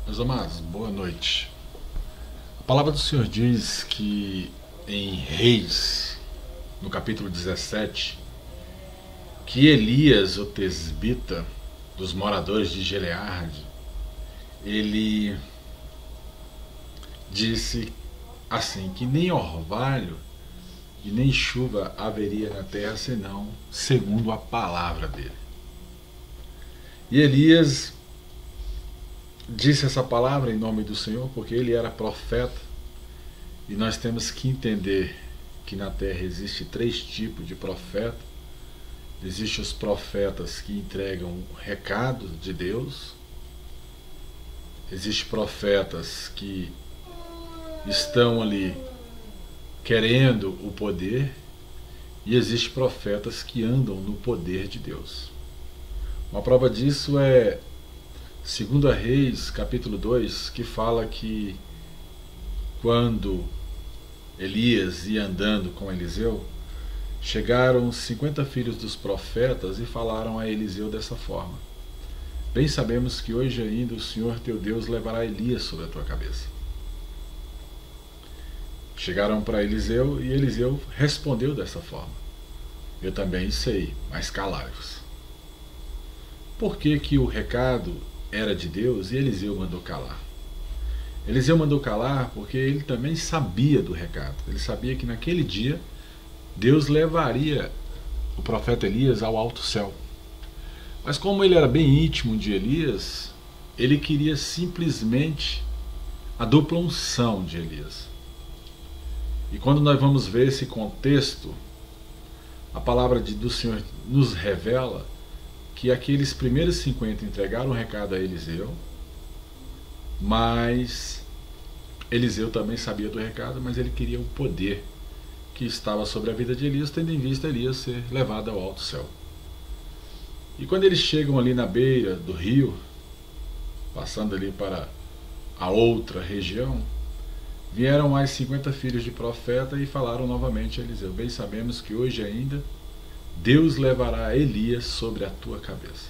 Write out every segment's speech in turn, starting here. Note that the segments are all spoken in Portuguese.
Meus amados, boa noite. A palavra do Senhor diz que em Reis, no capítulo 17, que Elias, o tesbita, dos moradores de Gileade, ele disse assim, que nem orvalho e nem chuva haveria na terra, senão segundo a palavra dele. E Elias disse essa palavra em nome do Senhor, porque ele era profeta, e nós temos que entender que na terra existe três tipos de profeta. Existem os profetas que entregam o recado de Deus, existem profetas que estão ali querendo o poder, e existem profetas que andam no poder de Deus. Uma prova disso é 2 Reis, capítulo 2, que fala que quando Elias ia andando com Eliseu, chegaram 50 filhos dos profetas e falaram a Eliseu dessa forma: bem sabemos que hoje ainda o Senhor teu Deus levará Elias sobre a tua cabeça. Chegaram para Eliseu e Eliseu respondeu dessa forma: eu também sei, mas calai-vos. Por que o recado era de Deus e Eliseu mandou calar? Eliseu mandou calar porque ele também sabia do recado. Ele sabia que naquele dia Deus levaria o profeta Elias ao alto céu. Mas como ele era bem íntimo de Elias, ele queria simplesmente a dupla unção de Elias. E quando nós vamos ver esse contexto, a palavra do Senhor nos revela que aqueles primeiros 50 entregaram o recado a Eliseu, mas Eliseu também sabia do recado, mas ele queria o poder que estava sobre a vida de Elias, tendo em vista Elias ser levado ao alto céu. E quando eles chegam ali na beira do rio, passando ali para a outra região, vieram mais 50 filhos de profeta e falaram novamente a Eliseu: bem sabemos que hoje ainda Deus levará Elias sobre a tua cabeça.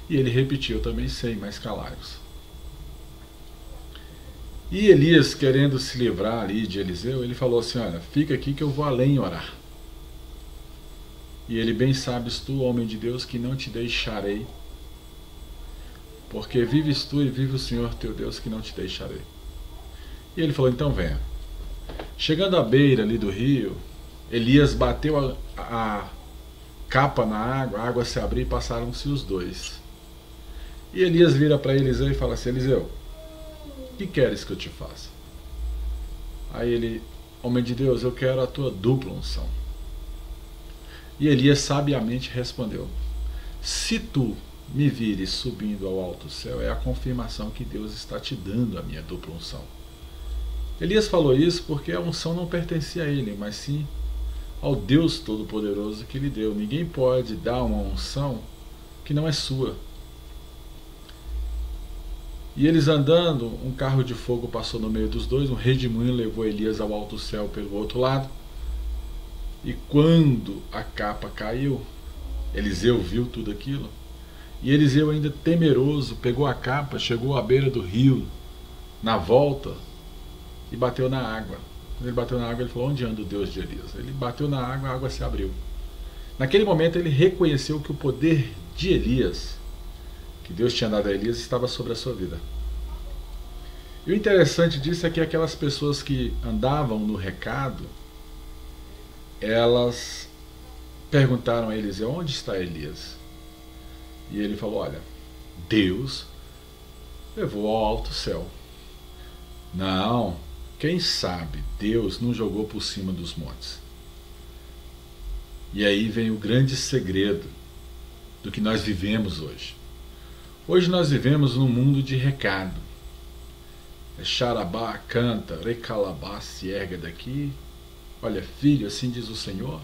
E ele repetiu: eu também sei, mas calai-vos. E Elias, querendo se livrar ali de Eliseu, ele falou assim: olha, fica aqui que eu vou além orar. E ele: bem sabes tu, homem de Deus, que não te deixarei, porque vives tu e vive o Senhor teu Deus, que não te deixarei. E ele falou: então venha. Chegando à beira ali do rio, Elias bateu a capa na água, a água se abriu e passaram-se os dois. E Elias vira para Eliseu e fala assim: Eliseu, o que queres que eu te faça? Aí ele: homem de Deus, eu quero a tua dupla unção. E Elias sabiamente respondeu: se tu me vires subindo ao alto céu, é a confirmação que Deus está te dando a minha dupla unção. Elias falou isso porque a unção não pertencia a ele, mas sim ao Deus Todo-Poderoso que lhe deu. Ninguém pode dar uma unção que não é sua. E eles andando, um carro de fogo passou no meio dos dois, um redemoinho levou Elias ao alto céu pelo outro lado. E quando a capa caiu, Eliseu viu tudo aquilo, e Eliseu, ainda temeroso, pegou a capa, chegou à beira do rio, na volta, e bateu na água. Quando ele bateu na água, ele falou: onde anda o Deus de Elias? Ele bateu na água, a água se abriu. Naquele momento ele reconheceu que o poder de Elias, que Deus tinha dado a Elias, estava sobre a sua vida. E o interessante disso é que aquelas pessoas que andavam no recado, elas perguntaram a Eliseu: onde está Elias? E ele falou: olha, Deus levou ao alto céu. Não, quem sabe Deus não jogou por cima dos montes. E aí vem o grande segredo do que nós vivemos hoje. Hoje nós vivemos num mundo de recado. É xarabá, canta, recalabá, se erga daqui. Olha, filho, assim diz o Senhor.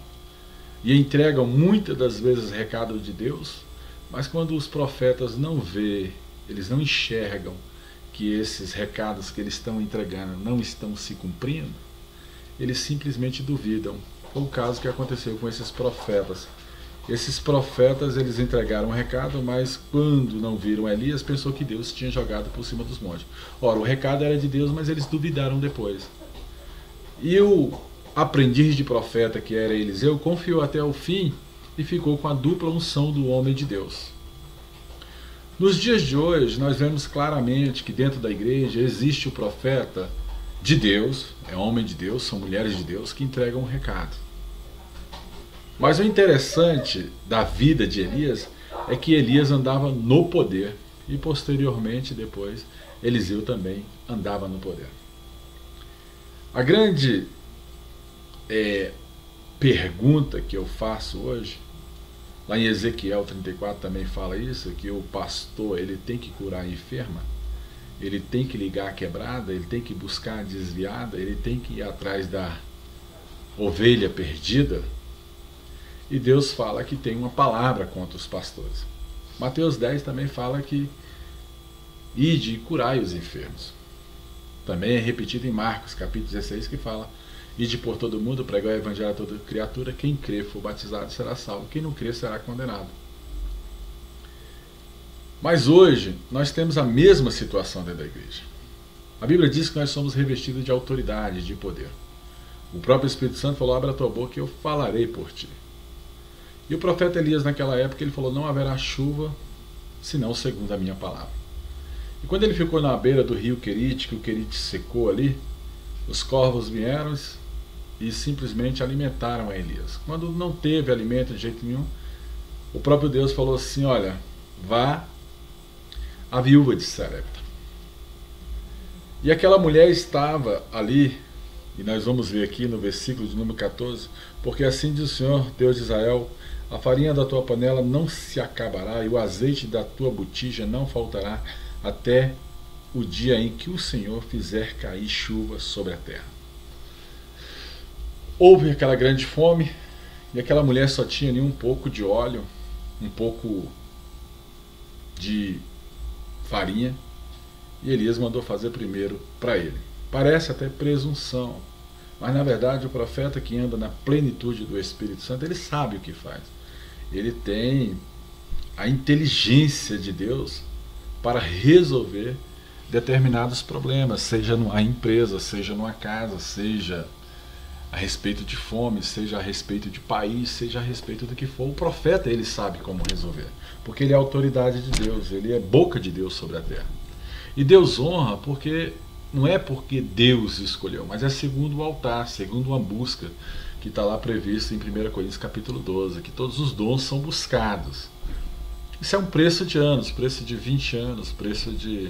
E entregam muitas das vezes recado de Deus, mas quando os profetas não vê, eles não enxergam que esses recados que eles estão entregando não estão se cumprindo, eles simplesmente duvidam. Foi o caso que aconteceu com esses profetas Esses profetas, eles entregaram o recado, mas quando não viram Elias, pensou que Deus tinha jogado por cima dos montes. Ora, o recado era de Deus, mas eles duvidaram depois. E o aprendiz de profeta, que era Eliseu, confiou até o fim e ficou com a dupla unção do homem de Deus. Nos dias de hoje, nós vemos claramente que dentro da igreja existe o profeta de Deus, é homem de Deus, são mulheres de Deus que entregam um recado. Mas o interessante da vida de Elias é que Elias andava no poder e posteriormente, depois, Eliseu também andava no poder. A grande pergunta que eu faço hoje, lá em Ezequiel 34 também fala isso, que o pastor ele tem que curar a enferma, ele tem que ligar a quebrada, ele tem que buscar a desviada, ele tem que ir atrás da ovelha perdida. E Deus fala que tem uma palavra contra os pastores. Mateus 10 também fala que ide e curai os enfermos. Também é repetido em Marcos capítulo 16 que fala: ide por todo mundo, pregai o evangelho a toda criatura, quem crer for batizado será salvo, quem não crer será condenado. Mas hoje nós temos a mesma situação dentro da igreja. A Bíblia diz que nós somos revestidos de autoridade, de poder. O próprio Espírito Santo falou: abre a tua boca e eu falarei por ti. E o profeta Elias naquela época ele falou: não haverá chuva senão segundo a minha palavra. E quando ele ficou na beira do rio Querite, que o Querite secou ali, os corvos vieram e simplesmente alimentaram a Elias. Quando não teve alimento de jeito nenhum, o próprio Deus falou assim: olha, vá à viúva de Sarepta. E aquela mulher estava ali, e nós vamos ver aqui no versículo de número 14, porque assim diz o Senhor, Deus de Israel: a farinha da tua panela não se acabará, e o azeite da tua botija não faltará, até o dia em que o Senhor fizer cair chuva sobre a terra. Houve aquela grande fome, e aquela mulher só tinha ali um pouco de óleo, um pouco de farinha, e Elias mandou fazer primeiro para ele. Parece até presunção, mas na verdade o profeta que anda na plenitude do Espírito Santo, ele sabe o que faz. Ele tem a inteligência de Deus para resolver determinados problemas, seja numa empresa, seja numa casa, seja a respeito de fome, seja a respeito de país, seja a respeito do que for. O profeta, ele sabe como resolver, porque ele é a autoridade de Deus, ele é boca de Deus sobre a terra. E Deus honra porque não é porque Deus escolheu, mas é segundo o altar, segundo uma busca que está lá previsto em 1 Coríntios capítulo 12, que todos os dons são buscados. Isso é um preço de anos, preço de 20 anos, preço de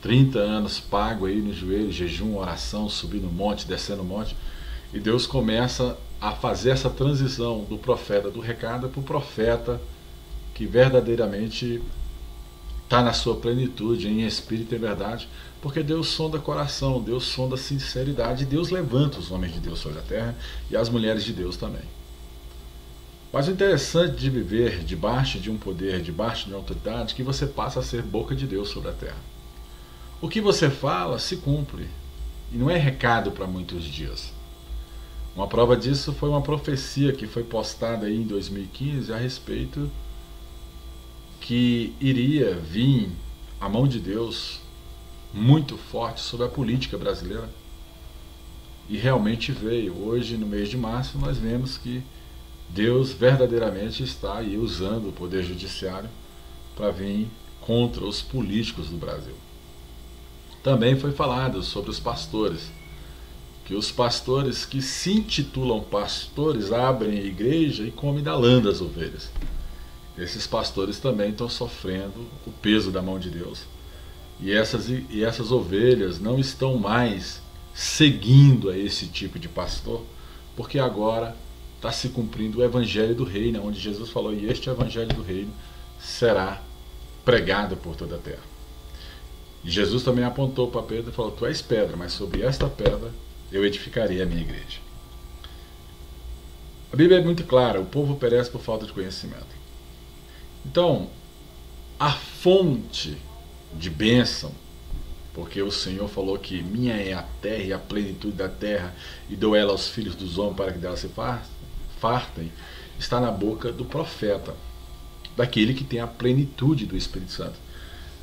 30 anos pago aí no joelho, jejum, oração, subir no monte, descer no monte. E Deus começa a fazer essa transição do profeta do recado para o profeta que verdadeiramente está na sua plenitude, em espírito e verdade, porque Deus sonda coração, Deus sonda sinceridade, Deus levanta os homens de Deus sobre a terra e as mulheres de Deus também. Mas o interessante de viver debaixo de um poder, debaixo de uma autoridade, é que você passa a ser boca de Deus sobre a terra. O que você fala se cumpre, e não é recado para muitos dias. Uma prova disso foi uma profecia que foi postada aí em 2015 a respeito que iria vir a mão de Deus muito forte sobre a política brasileira. E realmente veio. Hoje, no mês de março, nós vemos que Deus verdadeiramente está aí usando o poder judiciário para vir contra os políticos do Brasil. Também foi falado sobre os pastores, que os pastores que se intitulam pastores abrem a igreja e comem da lã das ovelhas. Esses pastores também estão sofrendo o peso da mão de Deus. E essas ovelhas não estão mais seguindo a esse tipo de pastor, porque agora está se cumprindo o evangelho do reino, onde Jesus falou: e este evangelho do reino será pregado por toda a terra. E Jesus também apontou para Pedro e falou: tu és pedra, mas sobre esta pedra eu edificarei a minha igreja. A Bíblia é muito clara: o povo perece por falta de conhecimento. Então, a fonte de bênção, porque o Senhor falou que minha é a terra e a plenitude da terra, e dou ela aos filhos dos homens para que dela se fartem. está na boca do profeta, daquele que tem a plenitude do Espírito Santo,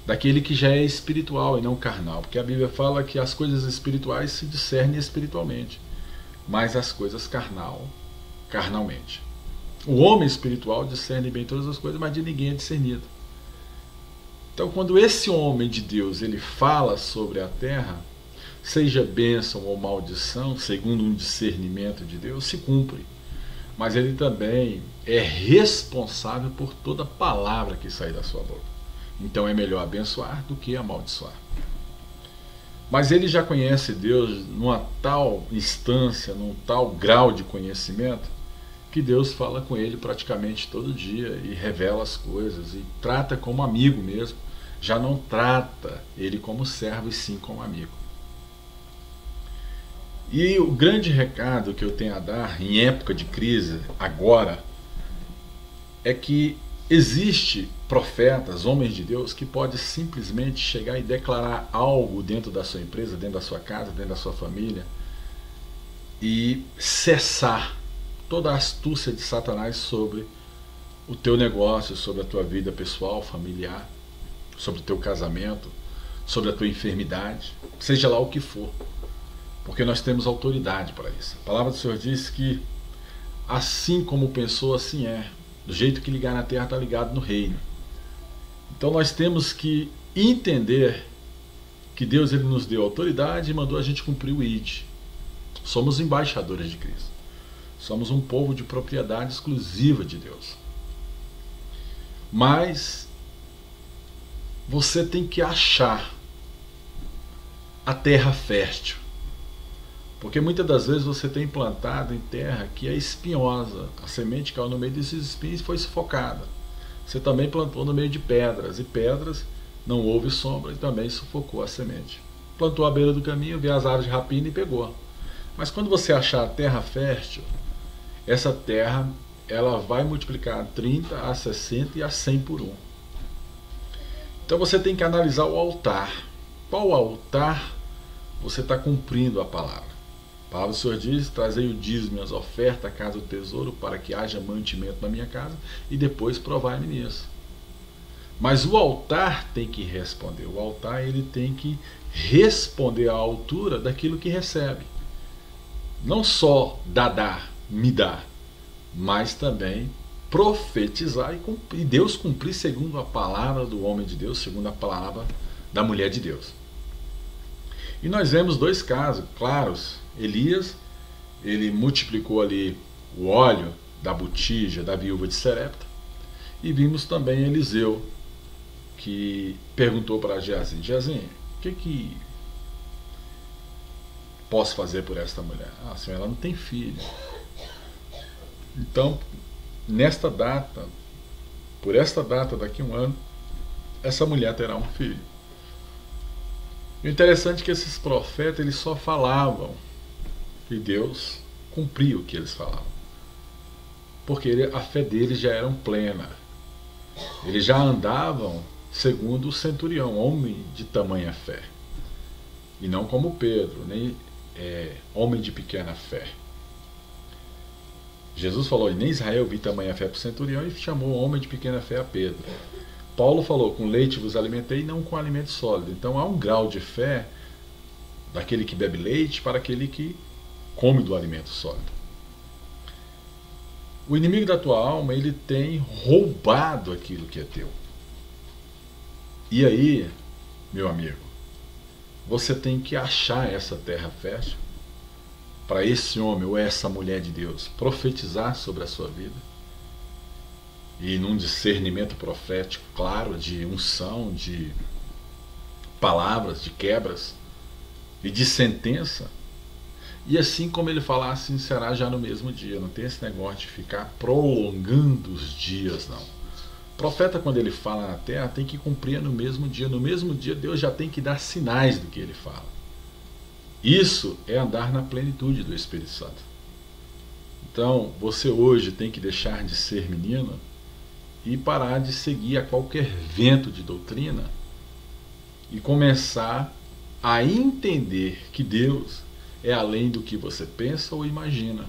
daquele que já é espiritual e não carnal, porque a Bíblia fala que as coisas espirituais se discernem espiritualmente, mas as coisas carnalmente. O homem espiritual discerne bem todas as coisas, mas de ninguém é discernido. Então, quando esse homem de Deus ele fala sobre a terra, seja bênção ou maldição, segundo um discernimento de Deus, se cumpre. Mas ele também é responsável por toda palavra que sai da sua boca. Então é melhor abençoar do que amaldiçoar. Mas ele já conhece Deus numa tal instância, num tal grau de conhecimento, que Deus fala com ele praticamente todo dia e revela as coisas e trata como amigo mesmo. Já não trata ele como servo e sim como amigo. E o grande recado que eu tenho a dar em época de crise, agora, é que existe profetas, homens de Deus, que podem simplesmente chegar e declarar algo dentro da sua empresa, dentro da sua casa, dentro da sua família, e cessar toda a astúcia de Satanás sobre o teu negócio, sobre a tua vida pessoal, familiar, sobre o teu casamento, sobre a tua enfermidade, seja lá o que for. Porque nós temos autoridade para isso. A palavra do Senhor diz que assim como pensou, assim é. Do jeito que ligar na terra está ligado no reino. Então nós temos que entender que Deus ele nos deu autoridade e mandou a gente cumprir o ID. Somos embaixadores de Cristo. Somos um povo de propriedade exclusiva de Deus. Mas você tem que achar a terra fértil. Porque muitas das vezes você tem plantado em terra que é espinhosa. A semente caiu no meio desses espinhos e foi sufocada. Você também plantou no meio de pedras. E pedras não houve sombra e também sufocou a semente. Plantou à beira do caminho, viu as aves de rapina e pegou. Mas quando você achar a terra fértil, essa terra ela vai multiplicar 30 a 60 e a 100 por 1. Então você tem que analisar o altar. Qual altar você está cumprindo a palavra? A palavra do Senhor diz: trazei o dízimo e as ofertas à casa do tesouro, para que haja mantimento na minha casa, e depois provai-me nisso. Mas o altar tem que responder. O altar ele tem que responder à altura daquilo que recebe. Não só dar, me dar, mas também profetizar e Deus cumprir segundo a palavra do homem de Deus, segundo a palavra da mulher de Deus. E nós vemos dois casos claros. Elias, ele multiplicou ali o óleo da botija da viúva de Serepta, e vimos também Eliseu, que perguntou para Geazi: Geazi, o que posso fazer por esta mulher? Ah, senhor, ela não tem filho. Então, nesta data, por esta data, daqui a um ano, essa mulher terá um filho. O interessante é que esses profetas eles só falavam e Deus cumpria o que eles falavam, porque a fé deles já era plena. Eles já andavam segundo o centurião, homem de tamanha fé, e não como Pedro, nem homem de pequena fé. Jesus falou: nem Israel vi tamanha fé para o centurião, e chamou homem de pequena fé a Pedro. Paulo falou: com leite vos alimentei, não com alimento sólido. Então há um grau de fé daquele que bebe leite para aquele que come do alimento sólido. O inimigo da tua alma, ele tem roubado aquilo que é teu. E aí, meu amigo, você tem que achar essa terra fértil para esse homem ou essa mulher de Deus profetizar sobre a sua vida, e num discernimento profético claro, de unção, de palavras, de quebras e de sentença. E assim como ele falar, assim será já no mesmo dia. Não tem esse negócio de ficar prolongando os dias, não. O profeta, quando ele fala na terra, tem que cumprir no mesmo dia. No mesmo dia Deus já tem que dar sinais do que ele fala. Isso é andar na plenitude do Espírito Santo. Então você hoje tem que deixar de ser menino e parar de seguir a qualquer vento de doutrina e começar a entender que Deus é além do que você pensa ou imagina,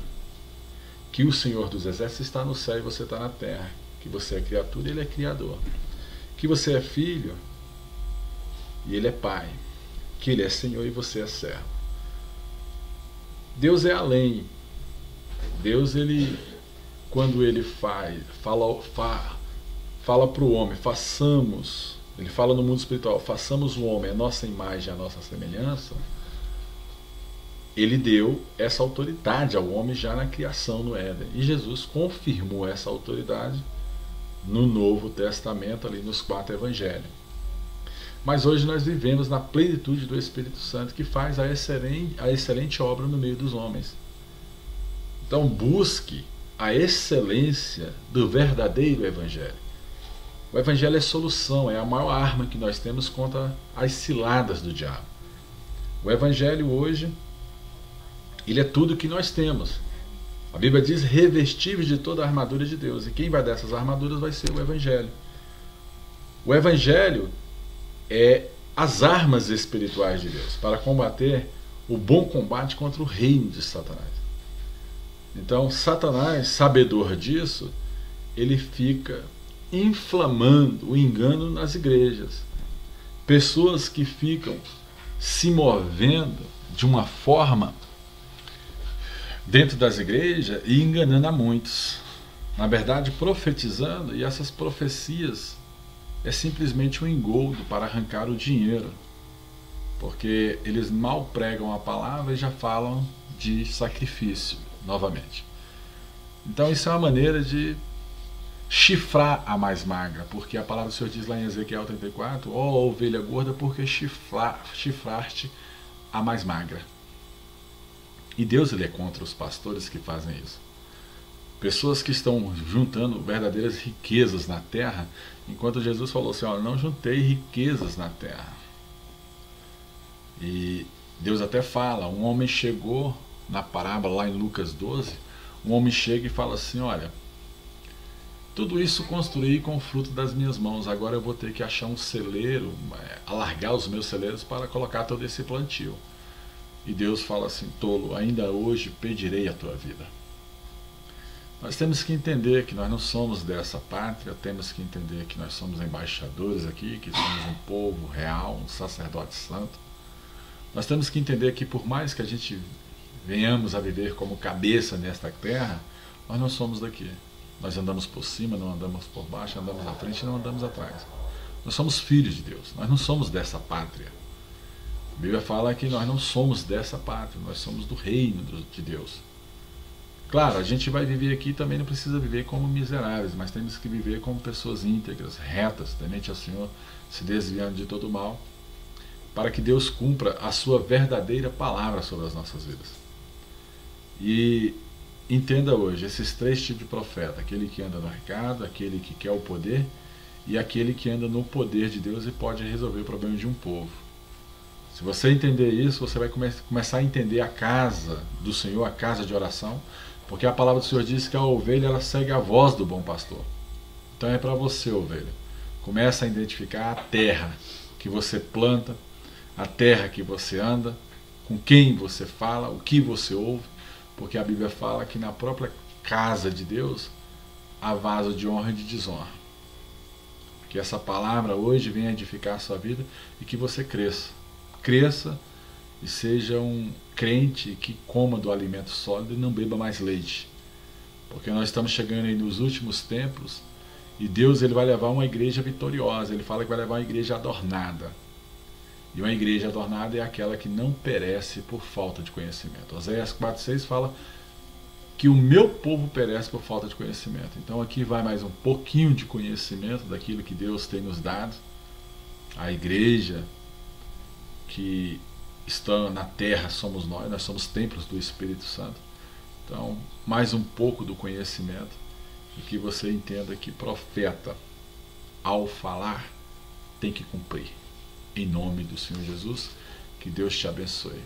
que o Senhor dos Exércitos está no céu e você está na terra, que você é criatura e Ele é criador, que você é filho e Ele é pai, que Ele é Senhor e você é servo. Deus é além. Deus, Ele, quando Ele fala para o homem, façamos, Ele fala no mundo espiritual, façamos o homem a nossa imagem, a nossa semelhança. Ele deu essa autoridade ao homem já na criação no Éden. E Jesus confirmou essa autoridade no Novo Testamento, ali nos 4 Evangelhos. Mas hoje nós vivemos na plenitude do Espírito Santo, que faz a excelente obra no meio dos homens. Então busque a excelência do verdadeiro Evangelho. O Evangelho é solução, é a maior arma que nós temos contra as ciladas do diabo. O Evangelho hoje, ele é tudo que nós temos. A Bíblia diz: revestíveis de toda a armadura de Deus. E quem vai dessas armaduras vai ser o Evangelho. O Evangelho é as armas espirituais de Deus para combater o bom combate contra o reino de Satanás. Então, Satanás, sabedor disso, ele fica inflamando o engano nas igrejas. Pessoas que ficam se movendo de uma forma dentro das igrejas e enganando a muitos. Na verdade, profetizando, e essas profecias é simplesmente um engodo para arrancar o dinheiro, porque eles mal pregam a palavra e já falam de sacrifício novamente. Então isso é uma maneira de chifrar a mais magra, porque a palavra do Senhor diz lá em Ezequiel 34: ó ovelha gorda, porque chifraste a mais magra. E Deus, ele é contra os pastores que fazem isso. Pessoas que estão juntando verdadeiras riquezas na terra, enquanto Jesus falou assim: ó, não juntei riquezas na terra. E Deus até fala, um homem chegou na parábola lá em Lucas 12, um homem chega e fala assim: olha, tudo isso construí com o fruto das minhas mãos, agora eu vou ter que achar um celeiro, alargar os meus celeiros para colocar todo esse plantio. E Deus fala assim: tolo, ainda hoje pedirei a tua vida. Nós temos que entender que nós não somos dessa pátria, temos que entender que nós somos embaixadores aqui, que somos um povo real, um sacerdote santo. Nós temos que entender que por mais que a gente venhamos a viver como cabeça nesta terra, nós não somos daqui. Nós andamos por cima, não andamos por baixo, andamos à frente e não andamos atrás. Nós somos filhos de Deus, nós não somos dessa pátria. A Bíblia fala que nós não somos dessa pátria, nós somos do reino de Deus. Claro, a gente vai viver aqui, também não precisa viver como miseráveis, mas temos que viver como pessoas íntegras, retas, temente ao Senhor, se desviando de todo o mal, para que Deus cumpra a sua verdadeira palavra sobre as nossas vidas. E entenda hoje, esses 3 tipos de profeta: aquele que anda no recado, aquele que quer o poder e aquele que anda no poder de Deus e pode resolver o problema de um povo. Se você entender isso, você vai começar a entender a casa do Senhor, a casa de oração, porque a palavra do Senhor diz que a ovelha, ela segue a voz do bom pastor. Então é para você, ovelha. Começa a identificar a terra que você planta, a terra que você anda, com quem você fala, o que você ouve, porque a Bíblia fala que na própria casa de Deus há vaso de honra e de desonra. Que essa palavra hoje venha edificar a sua vida e que você cresça. Cresça e seja um crente que coma do alimento sólido e não beba mais leite. Porque nós estamos chegando aí nos últimos tempos e Deus, ele vai levar uma igreja vitoriosa. Ele fala que vai levar uma igreja adornada. E uma igreja adornada é aquela que não perece por falta de conhecimento. Oséias 4,6 fala que o meu povo perece por falta de conhecimento. Então aqui vai mais um pouquinho de conhecimento daquilo que Deus tem nos dado. A igreja que está na terra somos nós somos templos do Espírito Santo. Então, mais um pouco do conhecimento e que você entenda que profeta, ao falar, tem que cumprir. Em nome do Senhor Jesus, que Deus te abençoe.